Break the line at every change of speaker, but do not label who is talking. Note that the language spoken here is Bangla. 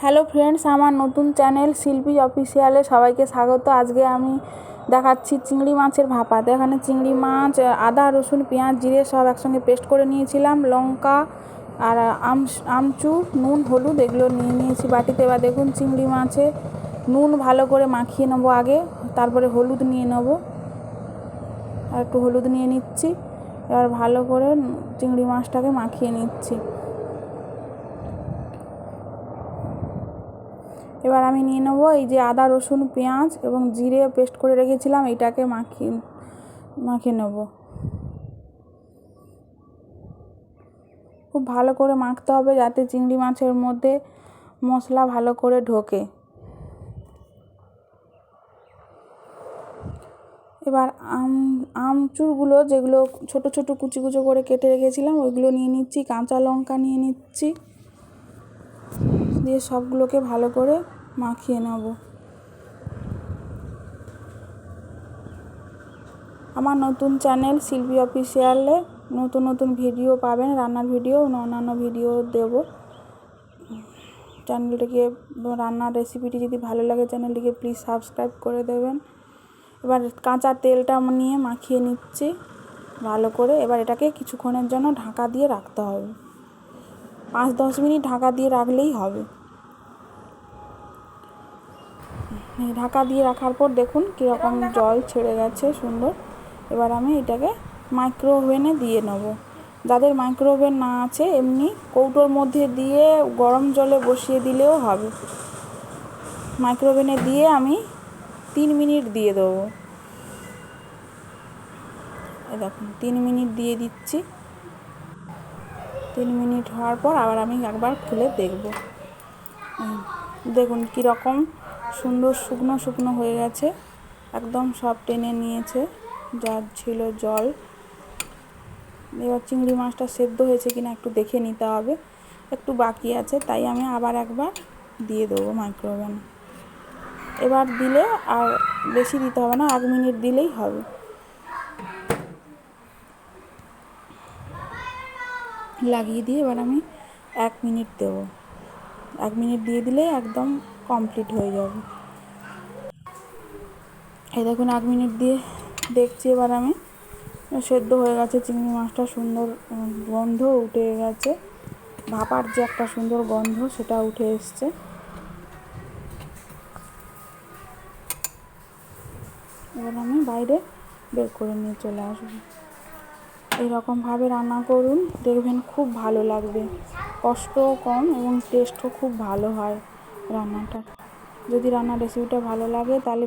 হ্যালো ফ্রেন্ডস, আমার নতুন চ্যানেল শিল্পী অফিসিয়ালে সবাইকে স্বাগত। আজকে আমি দেখাচ্ছি চিংড়ি মাছের ভাপা। এখানে চিংড়ি মাছ, আদা রসুন পেঁয়াজ জিরে সব একসঙ্গে পেস্ট করে নিয়েছিলাম, লঙ্কা আর আমচুর নুন হলুদ এগুলো নিয়ে নিয়েছি বাটিতে। এবার দেখুন চিংড়ি মাছে নুন ভালো করে মাখিয়ে নেবো আগে, তারপরে হলুদ নিয়ে নেবো, আর একটু হলুদ নিয়ে নিচ্ছি। এবার ভালো করে চিংড়ি মাছটাকে মাখিয়ে নিচ্ছি। এবার আমি নিয়ে নেবো এই যে আদা রসুন পেঁয়াজ এবং জিরে পেস্ট করে রেখেছিলাম, এটাকে মাখিয়ে নেব। খুব ভালো করে মাখতে হবে যাতে চিংড়ি মাছের মধ্যে মশলা ভালো করে ঢোকে। এবার আমচুরগুলো যেগুলো ছোট ছোট কুচি কুচো করে কেটে রেখেছিলাম ওইগুলো নিয়ে নিচ্ছি, কাঁচা লঙ্কা নিয়ে নিচ্ছি, দিয়ে সবগুলোকে ভালো করে মাখিয়ে নেব। আমার নতুন চ্যানেল শিল্পী অফিসিয়ালে নতুন নতুন ভিডিও পাবেন, রান্নার ভিডিও, অন্যান্য ভিডিও দেব। চ্যানেলটিকে, রান্নার রেসিপিটি যদি ভালো লাগে চ্যানেলটিকে প্লিজ সাবস্ক্রাইব করে দেবেন। এবার কাঁচা তেলটা নিয়ে মাখিয়ে নিচ্ছি ভালো করে। এবার এটাকে কিছুক্ষণের জন্য ঢাকা দিয়ে রাখতে হবে, 5-10 মিনিট ঢাকা দিয়ে রাখলেই হবে। ঢাকা দিয়ে রাখার পর দেখুন কীরকম জল ছেড়ে গেছে সুন্দর। এবার আমি এটাকে মাইক্রোওভেনে দিয়ে নেব। যাদের মাইক্রোওভেন না আছে এমনি কৌটোর মধ্যে দিয়ে গরম জলে বসিয়ে দিলেও হবে। মাইক্রোওভেনে দিয়ে আমি 3 মিনিট দিয়ে দেবো। এই দেখুন 3 মিনিট দিয়ে দিচ্ছি। 3 মিনিট হওয়ার পর আবার আমি একবার খুলে দেখব। দেখুন কীরকম সুন্দর শুকনো শুকনো হয়ে গেছে, একদম সব টেনে নিয়েছে যা ছিল জল। এবার চিংড়ি মাছটা সেদ্ধ হয়েছে কিনা একটু দেখে নিতে হবে, একটু বাকি আছে, তাই আমি আবার একবার দিয়ে দেবো মাইক্রোওভেনে। এবার দিলে আর বেশি দিতে হবে না, 1 মিনিট দিলেই হবে। লাগিয়ে দিয়ে এবার আমি 1 মিনিট দেবো। 1 মিনিট দিয়ে দিলে একদম কমপ্লিট হয়ে যাবে। এই দেখুন 1 মিনিট দিয়ে দেখছি এবার আমি, সেদ্ধ হয়ে গেছে চিংড়ি মাছটা, সুন্দর গন্ধ উঠে গেছে, ভাপার যে একটা সুন্দর গন্ধ সেটা উঠে এসছে। এবার আমি বাইরে বের করে নিয়ে চলে আসবো। এইরকমভাবে রান্না করুন, দেখবেন খুব ভালো লাগবে, কষ্টও কম এবং টেস্টও খুব ভালো হয় রান্নাটা। যদি রান্নার রেসিপিটা ভালো লাগে তাহলে